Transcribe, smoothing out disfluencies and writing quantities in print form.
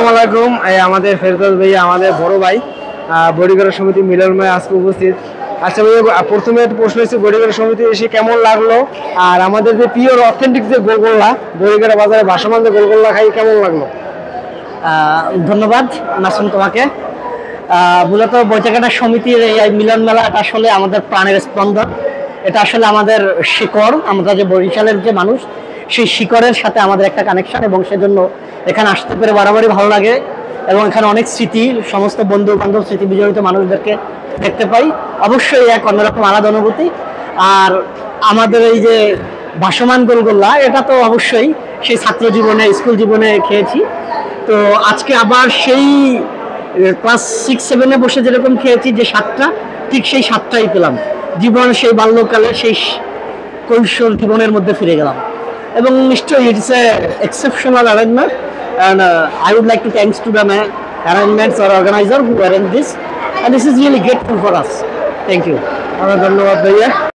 আসসালামু আলাইকুম। আমাদের ফেরদৌস ভাইয়া আমাদের বড় ভাই বডিগার্ড সমিতি মিলনময় আজকে উপস্থিত। আচ্ছা ভাইয়া, প্রথমে প্রশ্ন হচ্ছে বডিগার্ড সমিতি এসে কেমন লাগলো, আর আমাদের যে পিওর অথেন্টিক যে গোলগোল্লা বডিগার্ড বাজারে ভাসমান যে গোলগোল্লা খাই কেমন লাগলো? ধন্যবাদ নাসুন তোমাকে। মূলত বইটাকাটা সমিতির এই মিলন মেলা আসলে আমাদের প্রাণের স্পন্দন। এটা আসলে আমাদের শিকড়, আমরা যে বরিশালের যে মানুষ সেই শিকড়ের সাথে আমাদের একটা কানেকশন, এবং সেজন্য এখানে আসতে পেরে বরাবরই ভালো লাগে। এবং এখানে অনেক স্মৃতি, সমস্ত বন্ধু বান্ধব স্মৃতি বিজড়িত মানুষদেরকে দেখতে পাই, অবশ্যই এক অন্যরকম আলাদা অনুভূতি। আর আমাদের এই যে ভাসমান গোলগোল্লা, এটা তো অবশ্যই সেই ছাত্র জীবনে স্কুল জীবনে খেয়েছি। তো আজকে আবার সেই ক্লাস 6-7-এ বসে যেরকম খেয়েছি যে স্বাদটা, ঠিক সেই স্বাদটাই পেলাম। জীবন সেই বাল্যকালে সেই কৈশোর জীবনের মধ্যে ফিরে গেলাম, এবং নিশ্চয়ই it's a exceptional arrangement, and I would like to thanks to the arrangements or organizer who arranged this, and this is really grateful for us. Thank you. ধন্যবাদ ভাইয়া।